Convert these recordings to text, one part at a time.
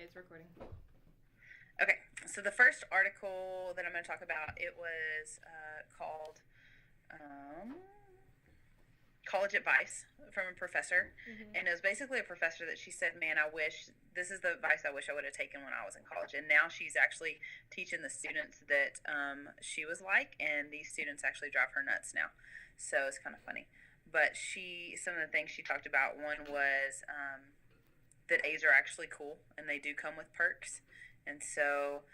Okay, it's recording. Okay, so the first article that I'm going to talk about, it was called um, College Advice from a professor. And it was basically a professor that she said, man, this is the advice I wish I would have taken when I was in college. And now she's actually teaching the students that she was like, and these students actually drive her nuts now. So it's kind of funny. But some of the things she talked about, one was that A's are actually cool, and they do come with perks. And so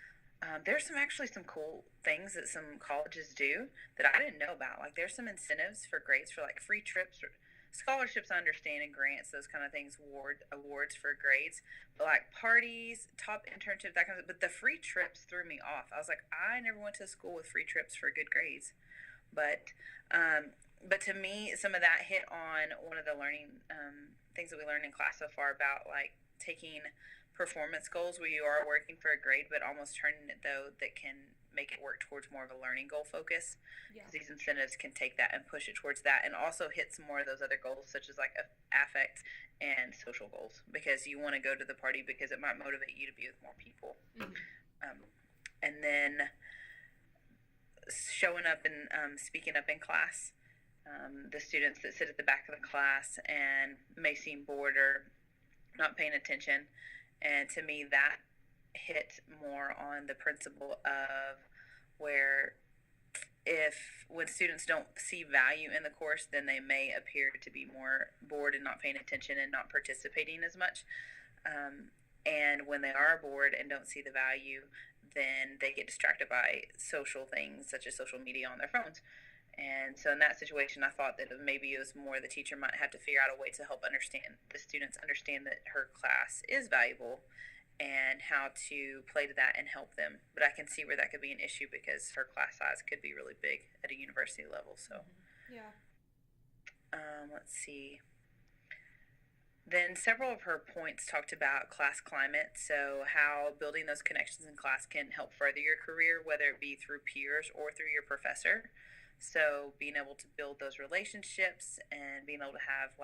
there's some cool things that some colleges do that I didn't know about. Like there's some incentives for grades for like free trips or scholarships, I understand, and grants, those kind of things, awards for grades. But like parties, top internships, that kind of. But the free trips threw me off. I was like, I never went to school with free trips for good grades. But but to me, some of that hit on one of the learning things that we learned in class so far about like taking performance goals where you are working for a grade, but almost turning it though that can make it work towards more of a learning goal focus. Because these incentives can take that and push it towards that, and also hit some more of those other goals, such as like affect and social goals, because you want to go to the party because it might motivate you to be with more people. And then showing up and speaking up in class. The students that sit at the back of the class and may seem bored or not paying attention. And to me, that hit more on the principle of where when students don't see value in the course, then they may appear to be more bored and not paying attention and not participating as much. And when they are bored and don't see the value, then they get distracted by social things such as social media on their phones. And so in that situation, I thought that maybe it was more the teacher might have to figure out a way to help the students understand that her class is valuable and how to play to that and help them. But I can see where that could be an issue because her class size could be really big at a university level. So, Yeah. Let's see. Then several of her points talked about class climate, so how building those connections in class can help further your career, whether it be through peers or through your professor. So being able to build those relationships and being able to have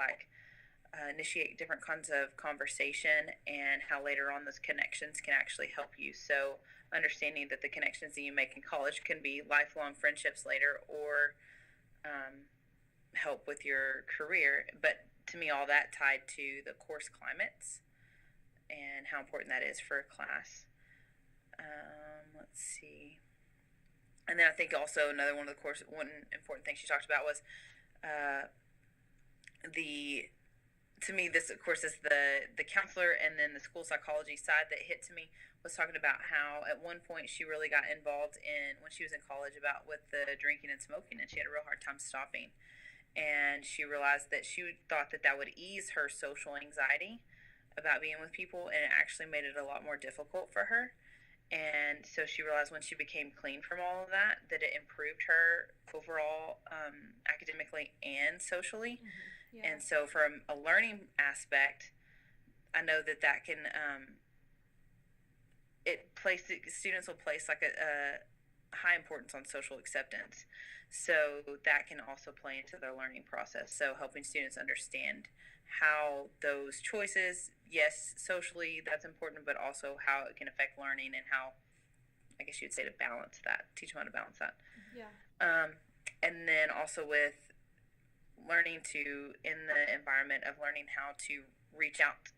initiate different kinds of conversation, and how later on those connections can actually help you. So understanding that the connections that you make in college can be lifelong friendships later, or help with your career. But to me, all that tied to the course climates and how important that is for a class. Let's see. And then I think also one important thing she talked about was to me, this of course is the counselor and then the school psychology side that hit to me, was talking about how at one point she really got involved in, when she was in college, with the drinking and smoking, and she had a real hard time stopping. And she realized that she thought that would ease her social anxiety about being with people, and it actually made it a lot more difficult for her. And so she realized when she became clean from all of that it improved her overall, academically and socially. Yeah. And so from a learning aspect, I know that can students will place like a high importance on social acceptance. So that can also play into their learning process. So helping students understand how those choices, yes, socially that's important, but also how it can affect learning, and how, I guess you'd say, to balance that, teach them how to balance that. Yeah. And then also with learning in the environment of learning how to reach out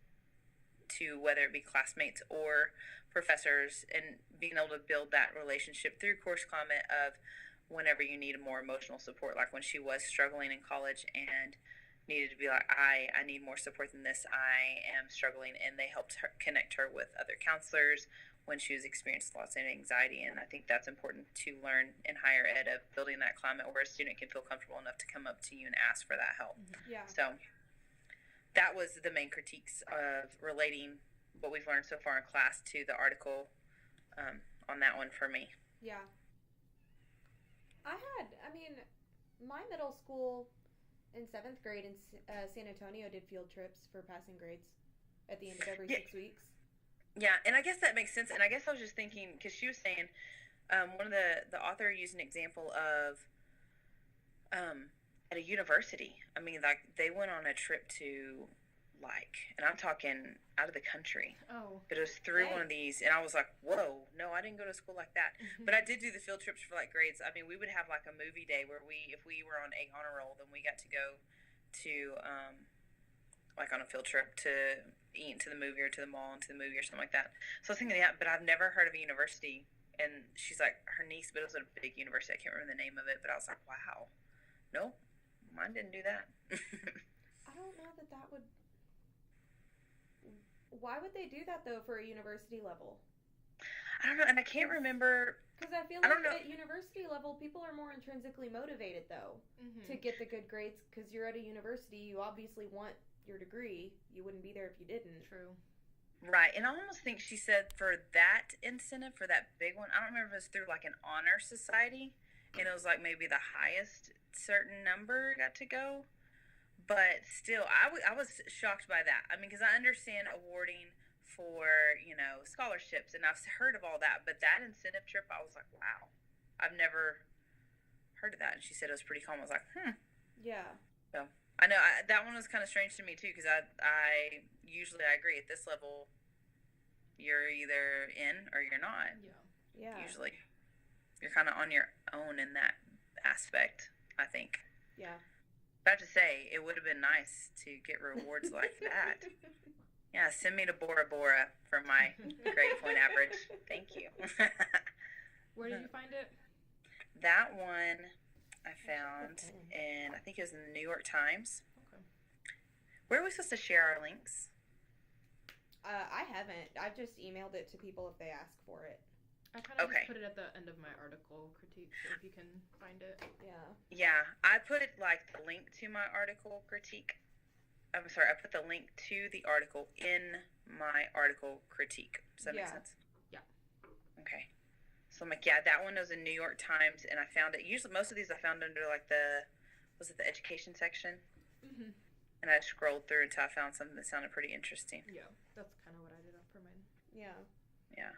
to, whether it be classmates or professors, and being able to build that relationship through course climate of whenever you need more emotional support, like when she was struggling in college and needed to be like, I need more support than this, I am struggling, and they helped her connect her with other counselors when she was experiencing lots of anxiety. And I think that's important to learn in higher ed, of building that climate where a student can feel comfortable enough to come up to you and ask for that help. Yeah. So that was the main critiques of relating what we've learned so far in class to the article, on that one for me. Yeah. My middle school in 7th grade in San Antonio did field trips for passing grades at the end of every 6 weeks. Yeah, and I guess that makes sense. And I guess I was just thinking, because she was saying, one of the author used an example of at a university. I mean, like they went on a trip to and I'm talking out of the country. Oh. But it was through Dang. one of these, and I was like, whoa, no, I didn't go to school like that. But I did do the field trips for like grades. I mean, we would have like a movie day where if we were on a honor roll, then we got to go to, like on a field trip to eat to the movie or to the mall and to the movie or something like that. So I was thinking, yeah, but I've never heard of a university. And she's like, her niece, but it was at a big university. I can't remember the name of it, but I was like, wow, no, mine didn't do that. I don't know that would. Why would they do that though for a university level? I don't know, and I can't remember. Because I feel I like don't know. at university level, people are more intrinsically motivated though to get the good grades. Because you're at a university, you obviously want your degree. You wouldn't be there if you didn't. True. Right, and I almost think she said for that incentive, for that big one, I don't remember if it was through like an honor society, and it was like maybe the highest certain number got to go. But still, I was shocked by that. I mean, because I understand awarding for, scholarships, and I've heard of all that, but that incentive trip, I was like, wow, I've never heard of that. And she said it was pretty calm. I was like, Yeah. So I know that one was kind of strange to me too, because I usually agree at this level, you're either in or you're not. Yeah. Usually, you're kind of on your own in that aspect, I think. Yeah. I have to say, it would have been nice to get rewards like that. Yeah, send me to Bora Bora for my grade point average. Thank you. Where did you find it? That one I found in, I think it was in the New York Times. Okay. Where are we supposed to share our links? I haven't. I've just emailed it to people if they ask for it. I kind of Okay. just put it at the end of my article critique, so if you can find it. Yeah. Yeah, I put like the link to my article critique. I'm sorry, I put the link to the article in my article critique. Does that make Yeah. sense? Yeah. Okay. So I'm like, yeah, that one was in New York Times, and I found it. Usually, most of these I found under like the education section, and I scrolled through until I found something that sounded pretty interesting. Yeah, that's kind of what I did for mine. Yeah. Yeah.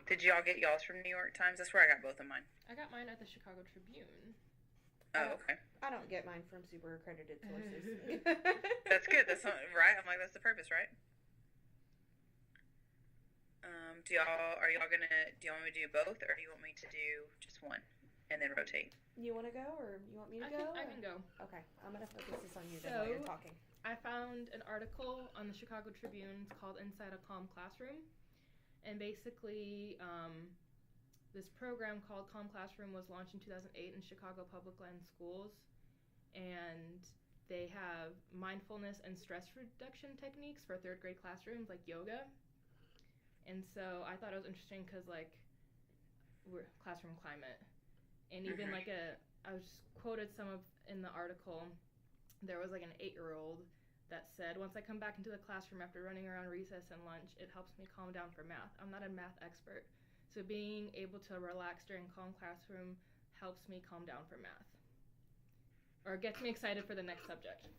Did y'all get y'all's from New York Times? That's where I got both of mine. I got mine at the Chicago Tribune. Oh, okay. I don't get mine from super accredited sources. That's good. That's not, right. I'm like, that's the purpose, right? Do y'all want me to do both, or do you want me to do just one and then rotate? You want to go, or you want me to go? I can go. Okay, I'm gonna focus this on you then while you're talking. I found an article on the Chicago Tribune. It's called Inside a Calm Classroom. And basically, this program called Calm Classroom was launched in 2008 in Chicago Public Land Schools. And they have mindfulness and stress reduction techniques for third grade classrooms, like yoga. And so I thought it was interesting because, like, we're classroom climate. And even I was just quoted some of in the article, there was like an 8-year-old that said, once I come back into the classroom after running around recess and lunch, it helps me calm down for math. I'm not a math expert, so being able to relax during calm classroom helps me calm down for math, or gets me excited for the next subject.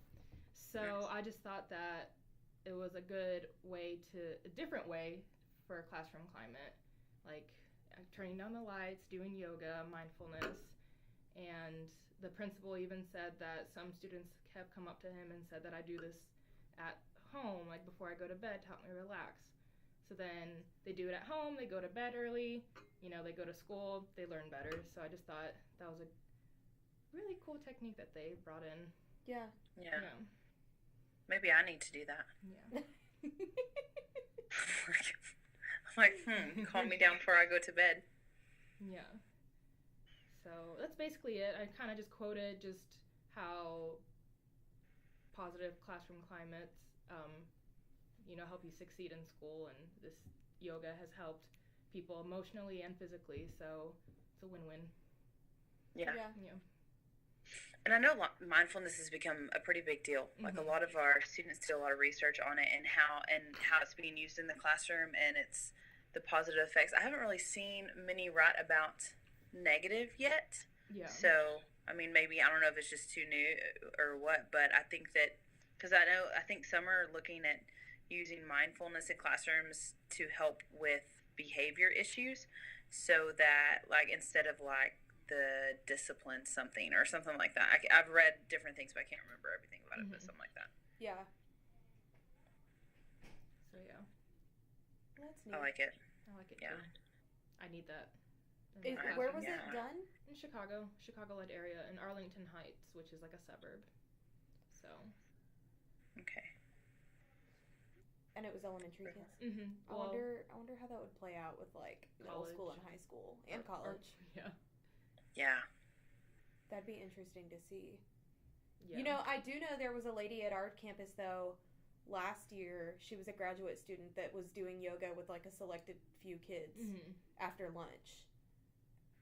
So I just thought that it was a different way for classroom climate, like turning down the lights, doing yoga, mindfulness, and the principal even said that some students have come up to him and said that I do this at home, like before I go to bed, to help me relax. So then they do it at home, they go to bed early, they go to school, they learn better. So I just thought that was a really cool technique that they brought in. Yeah. Maybe I need to do that. Yeah. I'm like, calm me down before I go to bed. Yeah. So that's basically it. I kind of just quoted just how positive classroom climates, help you succeed in school, and this yoga has helped people emotionally and physically, so it's a win-win. Yeah. Yeah. And I know mindfulness has become a pretty big deal. Like a lot of our students do a lot of research on it and how it's being used in the classroom and it's the positive effects. I haven't really seen many write about negative yet. Yeah. So, I mean, maybe, I don't know if it's just too new or what, but I think that, because I think some are looking at using mindfulness in classrooms to help with behavior issues, so that, like, instead of, like, the discipline something or something like that. I've read different things, but I can't remember everything about it, but something like that. Yeah. So yeah, That's neat. I like it. I like it Yeah. too. I need that. in my Where classroom. was it done? In Chicago-led area, in Arlington Heights, which is like a suburb. So. Okay. And it was elementary kids. Mm-hmm. I wonder how that would play out with like middle school and high school and college. Yeah. Yeah. That'd be interesting to see. Yeah. You know, I do know there was a lady at our campus though. Last year, she was a graduate student that was doing yoga with like a selected few kids after lunch.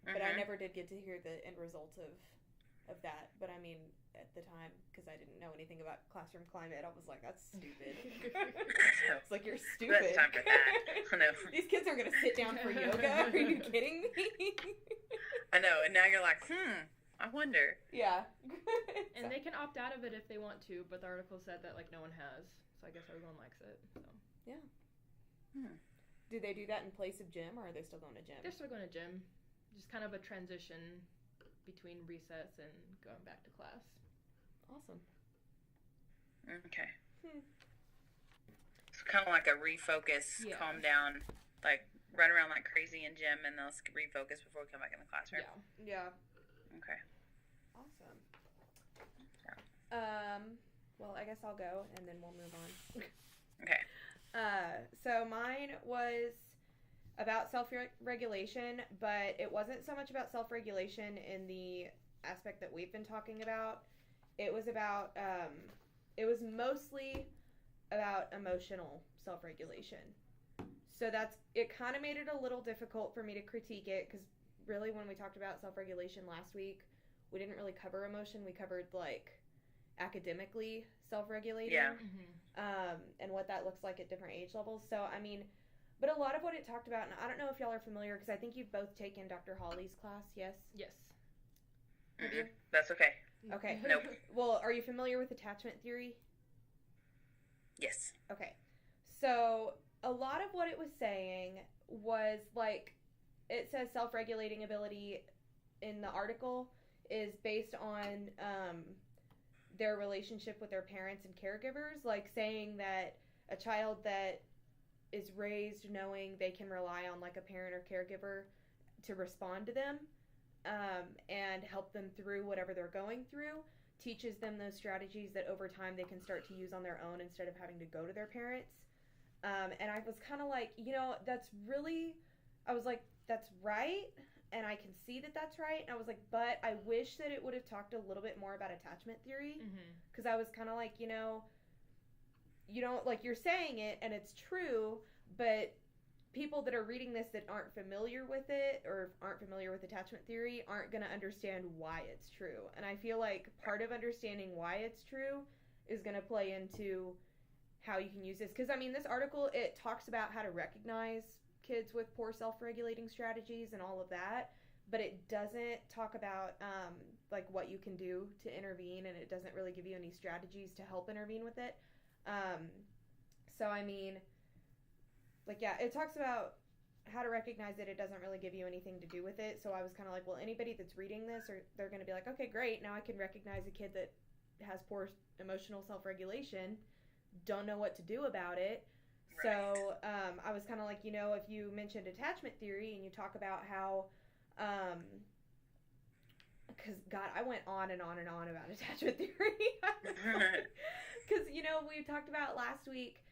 But I never did get to hear the end result of that. But I mean, at the time, because I didn't know anything about classroom climate, I was like, that's stupid. It's like, you're stupid. That's time for that. I know. These kids aren't going to sit down for yoga. Are you kidding me? I know. And now you're like, I wonder. Yeah. And they can opt out of it if they want to, but the article said that like no one has. So I guess everyone likes it. So. Yeah. Do they do that in place of gym, or are they still going to gym? They're still going to gym. Just kind of a transition between recess and going back to class. Awesome. Okay. It's kind of like a refocus, calm down, like run around like crazy in gym, and then let's refocus before we come back in the classroom. Yeah. Okay. Awesome. Yeah. Well, I guess I'll go, and then we'll move on. Okay. So mine was about self-regulation, but it wasn't so much about self-regulation in the aspect that we've been talking about. It was about, it was mostly about emotional self-regulation. So it kind of made it a little difficult for me to critique it, because really when we talked about self-regulation last week, we didn't really cover emotion. We covered, like, academically self-regulating. Yeah. And what that looks like at different age levels. So, I mean, but a lot of what it talked about, and I don't know if y'all are familiar, because I think you've both taken Dr. Hawley's class, yes? Yes. That's okay. Okay. Nope. Well, are you familiar with attachment theory? Yes. Okay. So, a lot of what it was saying was, like, it says self-regulating ability in the article is based on their relationship with their parents and caregivers, like saying that a child that is raised knowing they can rely on like a parent or caregiver to respond to them and help them through whatever they're going through teaches them those strategies that over time they can start to use on their own instead of having to go to their parents. And I was kind of like, that's right, and I can see that that's right. And I was like, but I wish that it would have talked a little bit more about attachment theory, because I was kind of like, like you're saying it and it's true, but people that are reading this that aren't familiar with it or aren't familiar with attachment theory aren't going to understand why it's true. And I feel like part of understanding why it's true is going to play into how you can use this. Because, I mean, this article, it talks about how to recognize kids with poor self-regulating strategies and all of that, but it doesn't talk about, like, what you can do to intervene, and it doesn't really give you any strategies to help intervene with it. So, I mean, like, yeah, it talks about how to recognize it. It doesn't really give you anything to do with it. So I was kind of like, well, anybody that's reading this, they're going to be like, okay, great. Now I can recognize a kid that has poor emotional self-regulation, don't know what to do about it. Right. So I was kind of like, if you mentioned attachment theory and you talk about how, because, God, I went on and on and on about attachment theory. Because, we talked about last week,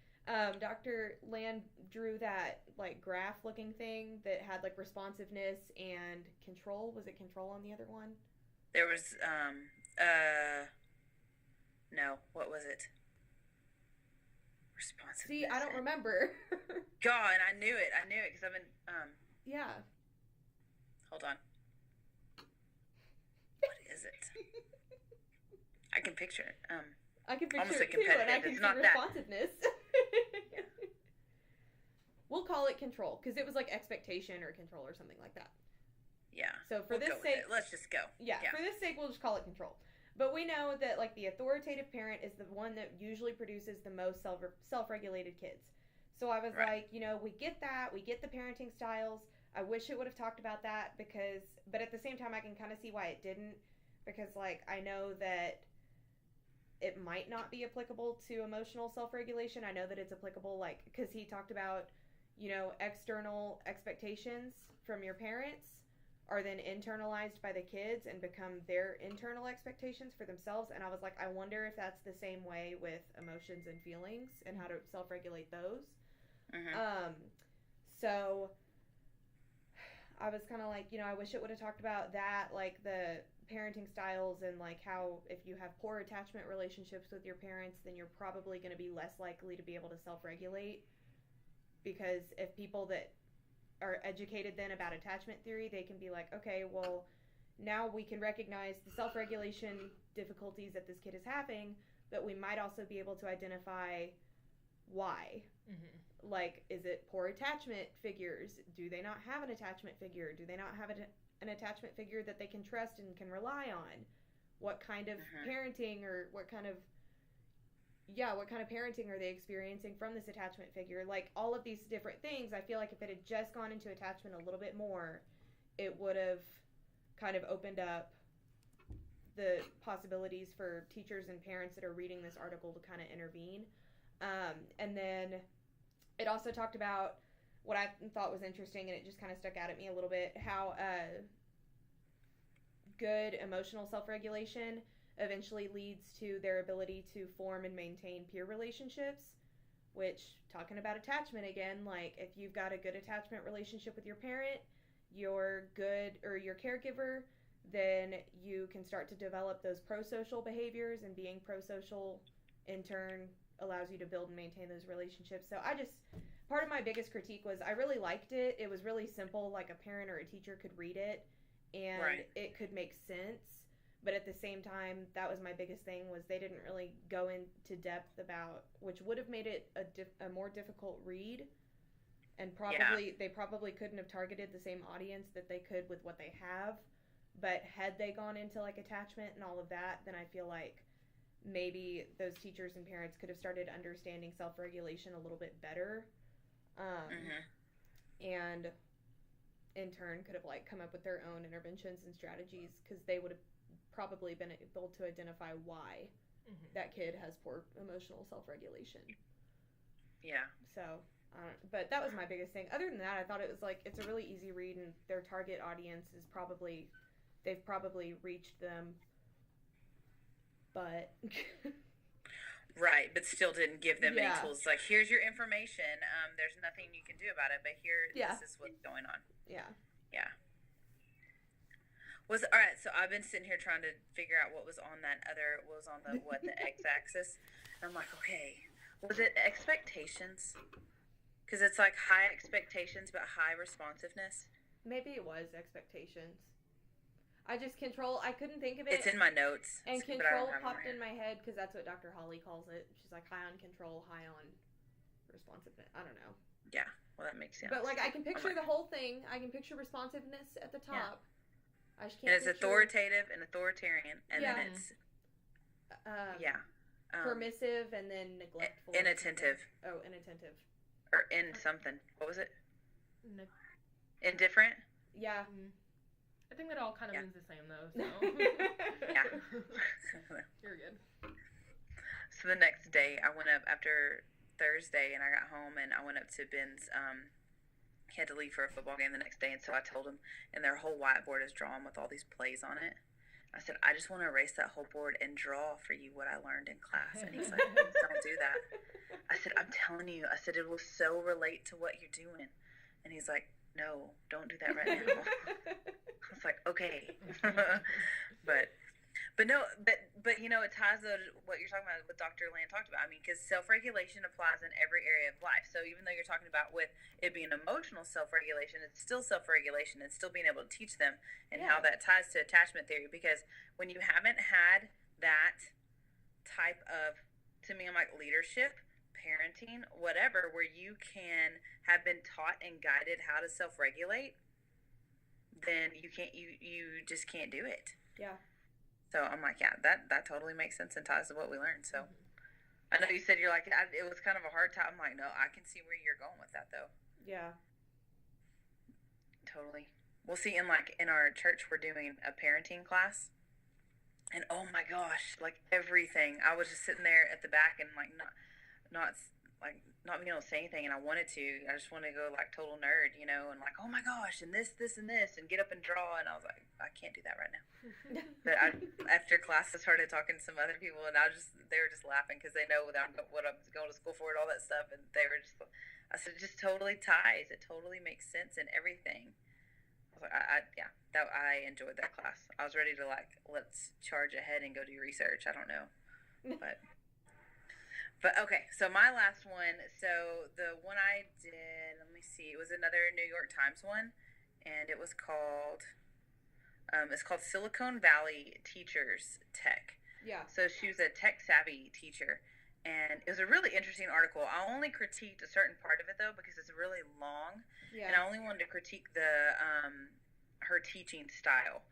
Dr. Land drew that, like, graph-looking thing that had, like, responsiveness and control. Was it control on the other one? There was, no, what was it? Responsiveness. See, I don't remember. God, I knew it because I've been, yeah. Hold on. What is it? I can picture it. I can picture almost it too, and I can see responsiveness. We'll call it control, because it was like expectation or control or something like that. Yeah. So for this sake, let's just go. Yeah, for this sake, we'll just call it control. But we know that, like, the authoritative parent is the one that usually produces the most self-regulated kids. So I was like, we get that. We get the parenting styles. I wish it would have talked about that but at the same time, I can kind of see why it didn't. Because, like, I know that it might not be applicable to emotional self-regulation. I know that it's applicable, like, because he talked about, external expectations from your parents are then internalized by the kids and become their internal expectations for themselves. And I was like, I wonder if that's the same way with emotions and feelings and how to self-regulate those. So I was kind of like, I wish it would have talked about that, like the parenting styles and like how if you have poor attachment relationships with your parents, then you're probably going to be less likely to be able to self-regulate. Because if people that are educated then about attachment theory, they can be like, okay, well, now we can recognize the self-regulation difficulties that this kid is having, but we might also be able to identify why. Like, is it poor attachment figures? Do they not have an attachment figure? Do they not have an attachment figure that they can trust and can rely on? What kind of parenting or what kind of parenting are they experiencing from this attachment figure? Like, all of these different things, I feel like if it had just gone into attachment a little bit more, it would have kind of opened up the possibilities for teachers and parents that are reading this article to kind of intervene. And then it also talked about what I thought was interesting, and it just kind of stuck out at me a little bit, how good emotional self-regulation eventually leads to their ability to form and maintain peer relationships, which, talking about attachment again, like if you've got a good attachment relationship with your parent, your caregiver, then you can start to develop those pro-social behaviors, and being pro-social in turn allows you to build and maintain those relationships. So part of my biggest critique was I really liked it. It was really simple, like a parent or a teacher could read it and it could make sense. But at the same time, that was my biggest thing, was they didn't really go into depth about, which would have made it a more difficult read. And they probably couldn't have targeted the same audience that they could with what they have. But had they gone into like attachment and all of that, then I feel like maybe those teachers and parents could have started understanding self-regulation a little bit better. And in turn could have like come up with their own interventions and strategies, because they would have probably been able to identify why that kid has poor emotional self-regulation. Yeah. So, but that was my biggest thing. Other than that, I thought it was like, it's a really easy read, and their target audience is they've probably reached them, but right, but still didn't give them any tools. Like, here's your information. There's nothing you can do about it, but this is what's going on. Yeah. All right, so I've been sitting here trying to figure out what was on the x-axis. And I'm like, okay, was it expectations? Because it's like high expectations but high responsiveness. Maybe it was expectations. I couldn't think of it. It's in my notes. And control popped in my head because that's what Dr. Holly calls it. She's like, high on control, high on responsiveness. I don't know. Yeah, well, that makes sense. But like, I can picture the whole thing. I can picture responsiveness at the top. Yeah. I just can't. And it's authoritative and authoritarian, and then it's permissive, and then neglectful. Inattentive. Oh, inattentive. Or in something. What was it? Indifferent. Yeah. I think that all kind of means the same though. So. Yeah. You're good. So the next day, I went up after Thursday, and I got home, and I went up to Ben's. He had to leave for a football game the next day, and so I told him, and their whole whiteboard is drawn with all these plays on it. I said, I just want to erase that whole board and draw for you what I learned in class. And he's like, don't do that. I said, I'm telling you. I said, it will so relate to what you're doing. And he's like, no, don't do that right now. I was like, okay. But no, but it ties to what you're talking about, what Dr. Land talked about. I mean, because self-regulation applies in every area of life. So even though you're talking about with it being emotional self-regulation, it's still self-regulation. It's still being able to teach them, and how that ties to attachment theory. Because when you haven't had that type of, to me, I'm like, leadership, parenting, whatever, where you can have been taught and guided how to self-regulate, then you just can't do it. Yeah. So I'm like, yeah, that totally makes sense and ties to what we learned. So I know you said you're like, it was kind of a hard time. I'm like, no, I can see where you're going with that though. Yeah. Totally. We'll see in our church, we're doing a parenting class. And oh my gosh, like everything. I was just sitting there at the back and like not not being able to say anything, and I wanted to. I just wanted to go like total nerd, you know, and like, oh my gosh, and this and this, and get up and draw. And I was like, I can't do that right now. But after class, I started talking to some other people, and they were just laughing because they know what I'm going to school for and all that stuff, and they were just. I said, it just totally ties. It totally makes sense in everything. I was like, I enjoyed that class. I was ready to like, let's charge ahead and go do research. I don't know, but. But okay, so my last one. So the one I did, let me see. It was another New York Times one, and it was called. It's called Silicon Valley Teachers Tech. Yeah. So she was a tech savvy teacher, and it was a really interesting article. I only critiqued a certain part of it though because it's really long, Yeah. and I only wanted to critique the her teaching style.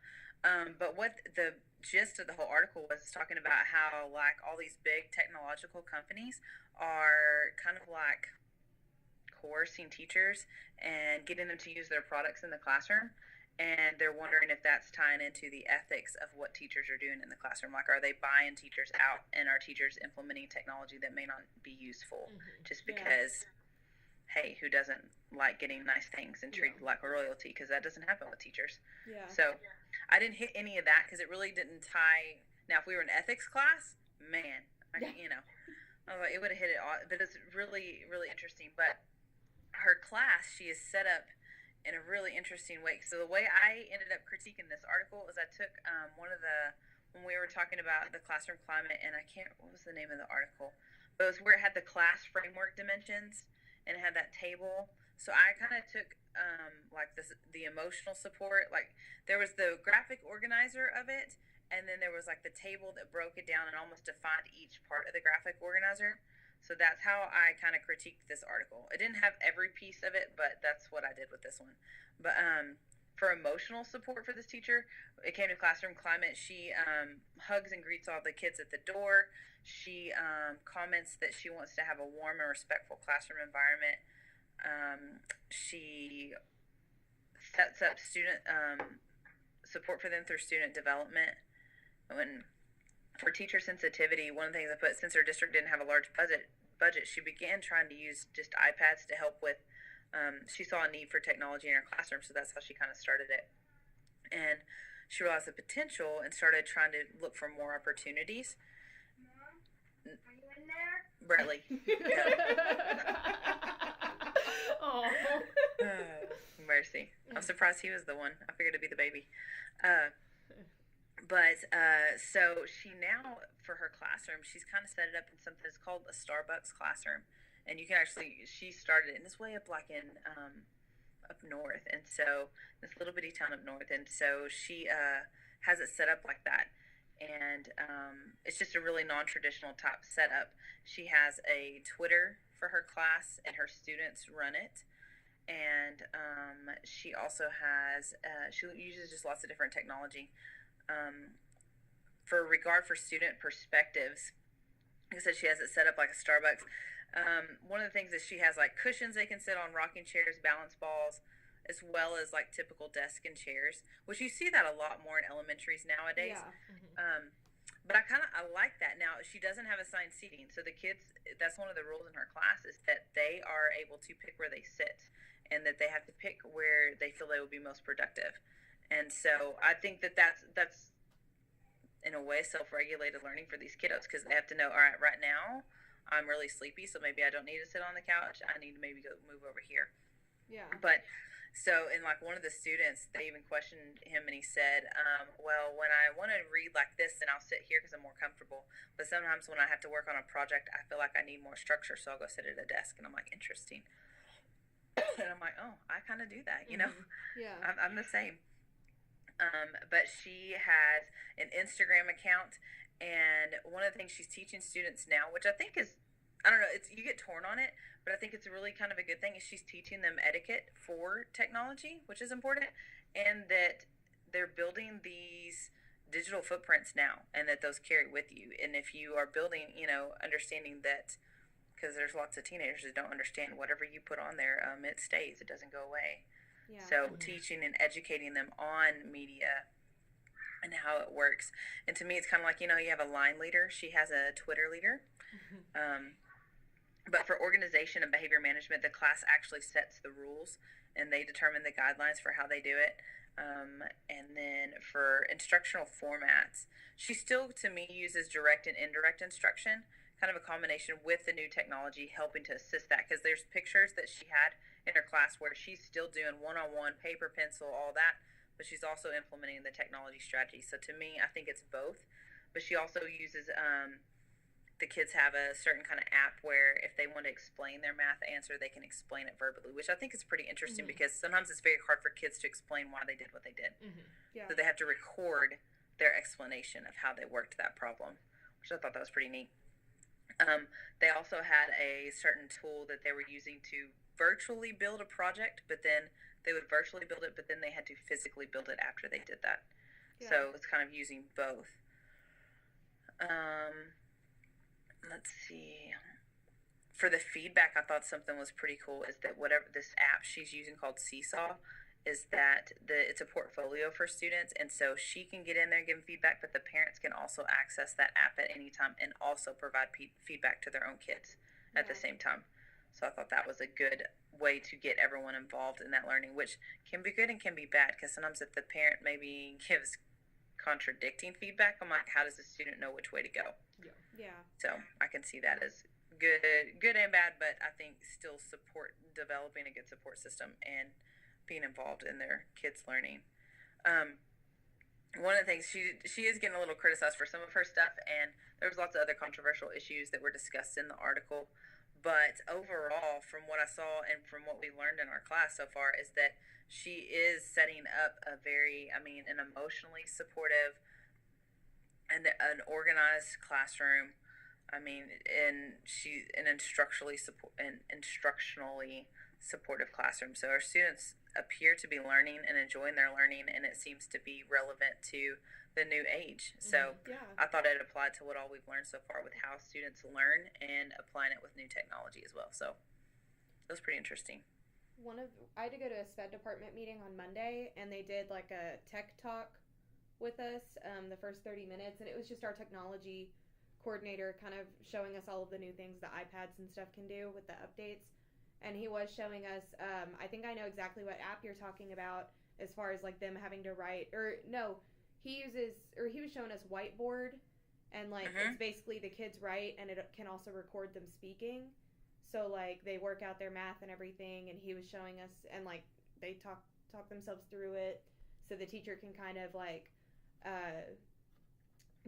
But what the gist of the whole article was talking about how like all these big technological companies are kind of like coercing teachers and getting them to use their products in the classroom, and they're wondering if that's tying into the ethics of what teachers are doing in the classroom. Like, are they buying teachers out, and are teachers implementing technology that may not be useful just because hey, who doesn't like getting nice things and treated like royalty? Because that doesn't happen with teachers. Yeah. So I didn't hit any of that because it really didn't tie. Now, if we were in ethics class, man, you know, it would have hit it all. But it's really, really interesting. But her class, she is set up in a really interesting way. So the way I ended up critiquing this article is I took when we were talking about the classroom climate, and what was the name of the article? But it was where it had the class framework dimensions and it had that table. So I kind of took like the emotional support. Like there was the graphic organizer of it, and then there was like the table that broke it down and almost defined each part of the graphic organizer. So that's how I kind of critiqued this article. It didn't have every piece of it, but that's what I did with this one. But for emotional support for this teacher, it came to classroom climate. She hugs and greets all the kids at the door. She comments that she wants to have a warm and respectful classroom environment. She sets up student support for them through student development. For teacher sensitivity, one of the things I put, since her district didn't have a large budget, she began trying to use just iPads to help with. She saw a need for technology in her classroom, so that's how she kind of started it. And she realized the potential and started trying to look for more opportunities. Mom, are you in there? Bradley. Oh. Mercy. I'm surprised he was the one. I figured it'd be the baby. So she now, for her classroom, she's kind of set it up in something that's called a Starbucks classroom. And you can she started it in this way up like in up north. And so this little bitty town up north. And so she has it set up like that. And it's just a really non-traditional type setup. She has a Twitter for her class, and her students run it. And she also has, she uses just lots of different technology. For regard for student perspectives, like I said, she has it set up like a Starbucks. One of the things is she has like cushions they can sit on, rocking chairs, balance balls, as well as like typical desk and chairs, which you see that a lot more in elementaries nowadays. Yeah. But I like that. Now, she doesn't have assigned seating, so the kids, that's one of the rules in her class, is that they are able to pick where they sit, and that they have to pick where they feel they will be most productive. And so I think that that's in a way self-regulated learning for these kiddos, because they have to know, all right, right now I'm really sleepy, so maybe I don't need to sit on the couch. I need to maybe go move over here. Yeah. But so, in like one of the students, they even questioned him, and he said, well, when I want to read like this, then I'll sit here because I'm more comfortable. But sometimes when I have to work on a project, I feel like I need more structure, so I'll go sit at a desk. And I'm like, interesting. And I'm like, oh, I kind of do that, you know? Yeah. I'm the same. But she has an Instagram account, and one of the things she's teaching students now, which I think is, I don't know, you get torn on it, but I think it's really kind of a good thing, is she's teaching them etiquette for technology, which is important, and that they're building these digital footprints now, and that those carry with you. And if you are building, understanding that, because there's lots of teenagers that don't understand whatever you put on there, it stays, it doesn't go away. Yeah. So teaching and educating them on media and how it works. And to me, it's kind of like, you have a line leader. She has a Twitter leader. But for organization and behavior management, the class actually sets the rules and they determine the guidelines for how they do it. And then for instructional formats, she still, to me, uses direct and indirect instruction, kind of a combination with the new technology helping to assist that. Because there's pictures that she had in her class where she's still doing one-on-one, paper, pencil, all that, but she's also implementing the technology strategy. So to me, I think it's both. But she also uses the kids have a certain kind of app where if they want to explain their math answer, they can explain it verbally, which I think is pretty interesting because sometimes it's very hard for kids to explain why they did what they did. Yeah. So they have to record their explanation of how they worked that problem, which I thought that was pretty neat. They also had a certain tool that they were using to virtually build a project, but then they would virtually build it, but then they had to physically build it after they did that. Yeah. So it's kind of using both. Let's see. For the feedback, I thought something was pretty cool is that whatever this app she's using called Seesaw is that it's a portfolio for students, and so she can get in there and give feedback, but the parents can also access that app at any time and also provide feedback to their own kids at the same time. So I thought that was a good way to get everyone involved in that learning, which can be good and can be bad because sometimes if the parent maybe gives contradicting feedback, I'm like, how does the student know which way to go? Yeah. So I can see that as good and bad, but I think still developing a good support system and being involved in their kids' learning. One of the things she is getting a little criticized for some of her stuff, and there was lots of other controversial issues that were discussed in the article. But overall, from what I saw and from what we learned in our class so far, is that she is setting up an emotionally supportive and an organized classroom. And she's an instructionally supportive classroom. So our students appear to be learning and enjoying their learning, and it seems to be relevant to the new age. So I thought it applied to what all we've learned so far with how students learn and applying it with new technology as well. So it was pretty interesting. I had to go to a SPED department meeting on Monday, and they did like a tech talk with us the first 30 minutes, and it was just our technology coordinator kind of showing us all of the new things the iPads and stuff can do with the updates. And he was showing us, I think I know exactly what app you're talking about as far as like them having to write, he was showing us Whiteboard, and like it's basically the kids write and it can also record them speaking. So like they work out their math and everything, and he was showing us, and like they talk themselves through it, so the teacher can kind of like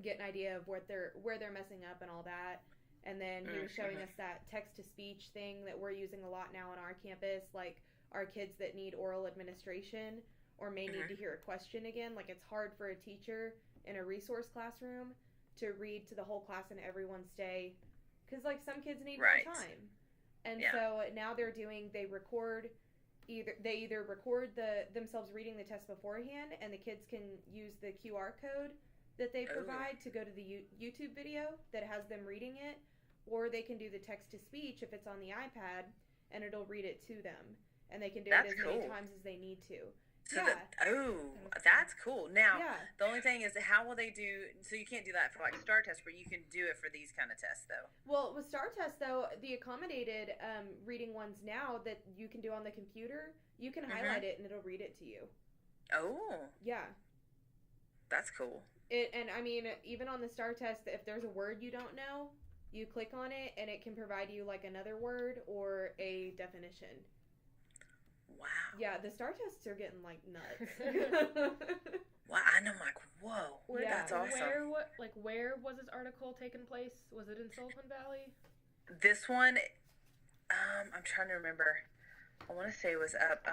get an idea of where they're messing up and all that. And then he was showing us that text-to-speech thing that we're using a lot now on our campus, like our kids that need oral administration or may need to hear a question again. Like it's hard for a teacher in a resource classroom to read to the whole class and everyone stay, because like some kids need more time. And so now they either record themselves reading the test beforehand, and the kids can use the QR code that they provide to go to the YouTube video that has them reading it, or they can do the text-to-speech if it's on the iPad, and it'll read it to them, and they can do it as many times as they need to. So that's cool. Now, the only thing is, how will they do? So you can't do that for like STAR tests, but you can do it for these kind of tests, though. Well, with STAR tests, though, the accommodated reading ones now that you can do on the computer, you can highlight it and it'll read it to you. Oh. Yeah. That's cool. Even on the STAR test, if there's a word you don't know, you click on it and it can provide you like another word or a definition. Wow. Yeah, the STAR tests are getting like nuts. Wow, and I'm like, whoa, that's awesome. Where was this article taking place? Was it in Silicon Valley? This one, I'm trying to remember. I want to say it was up.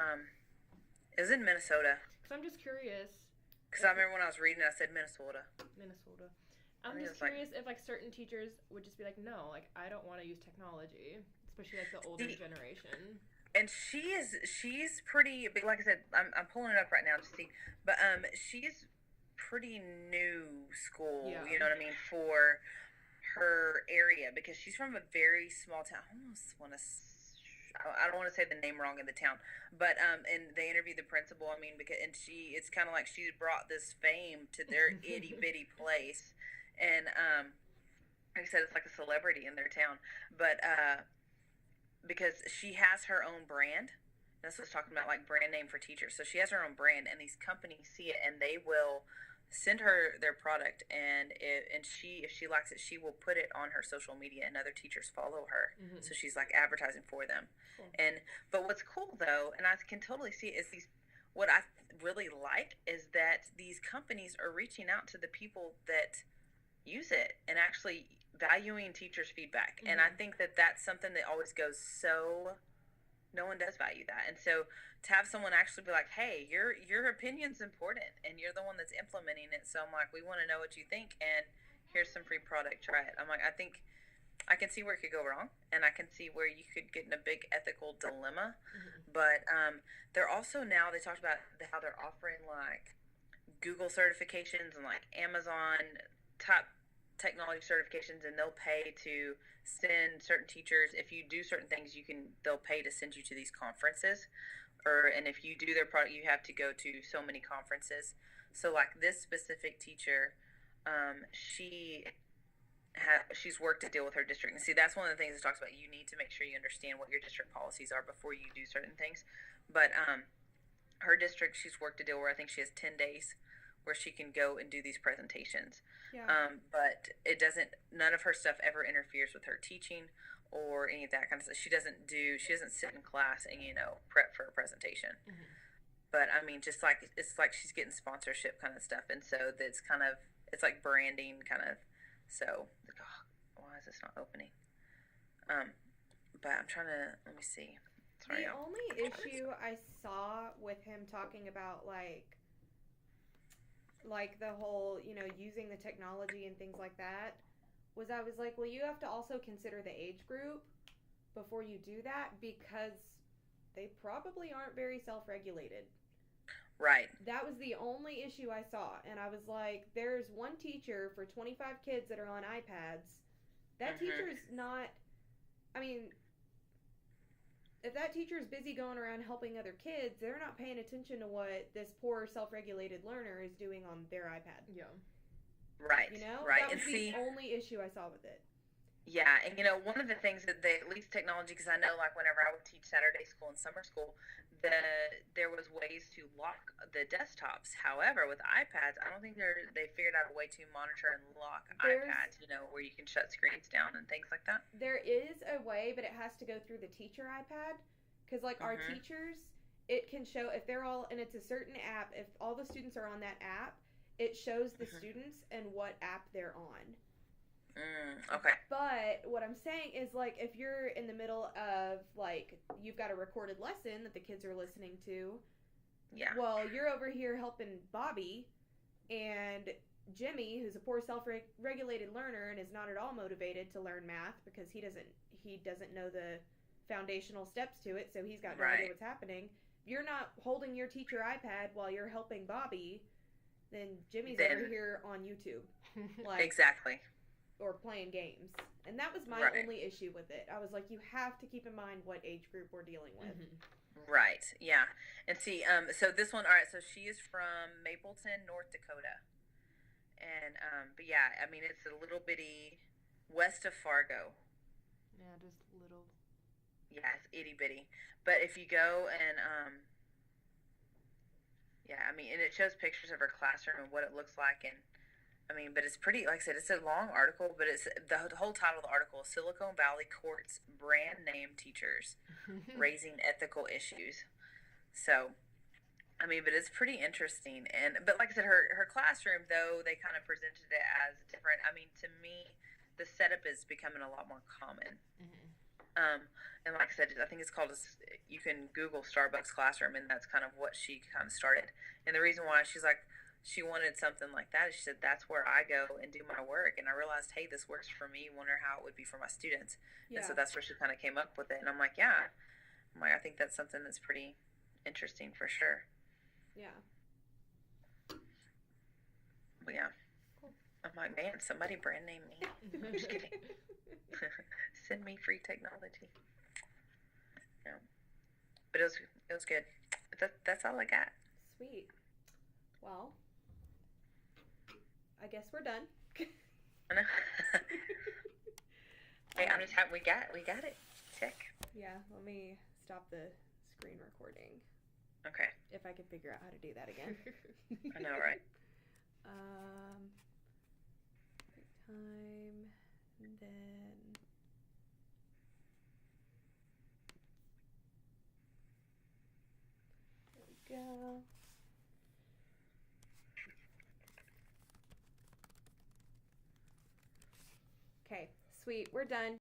It was in Minnesota. Because I'm just curious. Because I remember when I was reading it, I said Minnesota. I'm just curious if like certain teachers would just be like, no, like I don't want to use technology, especially like the older generation. And she's pretty big. Like I said, I'm pulling it up right now to see, but she's pretty new school. Yeah. You know what I mean, for her area, because she's from a very small town. I don't want to say the name wrong in the town, but and they interviewed the principal. I mean, because it's kind of like she brought this fame to their itty bitty place, and like I said, it's like a celebrity in their town, but because she has her own brand. That's what I was talking about, like brand name for teachers. So she has her own brand, and these companies see it, and they will send her their product, and if she likes it, she will put it on her social media, and other teachers follow her. So she's like advertising for them. Cool. But what's cool though, and I can totally see it, is what I really like is that these companies are reaching out to the people that use it and actually valuing teachers' feedback. And I think that that's something that always goes so. No one does value that. And so to have someone actually be like, hey, your opinion's important, and you're the one that's implementing it. So I'm like, we want to know what you think, and here's some free product. Try it. I'm like, I think I can see where it could go wrong, and I can see where you could get in a big ethical dilemma. But they're also now, they talked about how they're offering like Google certifications and like Amazon top technology certifications, and they'll pay to send certain teachers, if you do certain things, they'll pay to send you to these conferences, and if you do their product, you have to go to so many conferences. So like this specific teacher, she's worked a deal with her district, and see, that's one of the things it talks about. You need to make sure you understand what your district policies are before you do certain things. But her district, she's worked a deal where I think she has 10 days where she can go and do these presentations. But it doesn't, none of her stuff ever interferes with her teaching or any of that kind of stuff. She doesn't sit in class and, prep for a presentation. But I mean, just like, it's like she's getting sponsorship kind of stuff. And so it's like branding kind of. So, why is this not opening? But I'm trying to, let me see. Sorry. The only issue I saw with him talking about like the whole, using the technology and things like that, was I was like, well, you have to also consider the age group before you do that, because they probably aren't very self-regulated. Right. That was the only issue I saw, and I was like, there's one teacher for 25 kids that are on iPads. That teacher's not, I mean, if that teacher is busy going around helping other kids, they're not paying attention to what this poor self-regulated learner is doing on their iPad. Yeah. Right. Right. That was the only issue I saw with it. Yeah, and one of the things that at least technology, because I know like whenever I would teach Saturday school and summer school, there was ways to lock the desktops. However, with iPads, I don't think they figured out a way to monitor and lock iPads, where you can shut screens down and things like that. There is a way, but it has to go through the teacher iPad, because like our teachers, it can show if they're all, and it's a certain app, if all the students are on that app, it shows the students and what app they're on. Okay. But what I'm saying is, like, if you're in the middle of, like, you've got a recorded lesson that the kids are listening to, well, you're over here helping Bobby, and Jimmy, who's a poor self-regulated learner and is not at all motivated to learn math because he doesn't know the foundational steps to it, so he's got no idea what's happening. If you're not holding your teacher iPad while you're helping Bobby, then Jimmy's over here on YouTube. Like, exactly. Or playing games. And that was my only issue with it. I was like, you have to keep in mind what age group we're dealing with. Right, yeah. And see, so this one, all right, so she is from Mapleton, North Dakota. And, but yeah, I mean, it's a little bitty west of Fargo. Yeah, just little. Yeah, it's itty bitty. But if you go and, yeah, I mean, and it shows pictures of her classroom and what it looks like, and I mean, but it's pretty, like I said, it's a long article, but it's the whole title of the article is Silicon Valley Courts Brand Name Teachers Raising Ethical Issues. So, I mean, but it's pretty interesting. But like I said, her classroom, though, they kind of presented it as different. I mean, to me, the setup is becoming a lot more common. And like I said, I think it's called, you can Google Starbucks Classroom, and that's kind of what she kind of started. And the reason why she's like, she wanted something like that. She said, that's where I go and do my work. And I realized, hey, this works for me. Wonder how it would be for my students. Yeah. And so that's where she kind of came up with it. And I'm like, yeah. I think that's something that's pretty interesting for sure. Yeah. But yeah. Cool. I'm like, man, somebody brand name me. I'm just kidding. Send me free technology. But it was good. But that's all I got. Sweet. Well, I guess we're done. I know. Hey, I'm just happy we got it. Check. Yeah, let me stop the screen recording. Okay. If I can figure out how to do that again. I know, right? Time, and then there we go. Okay, sweet, we're done.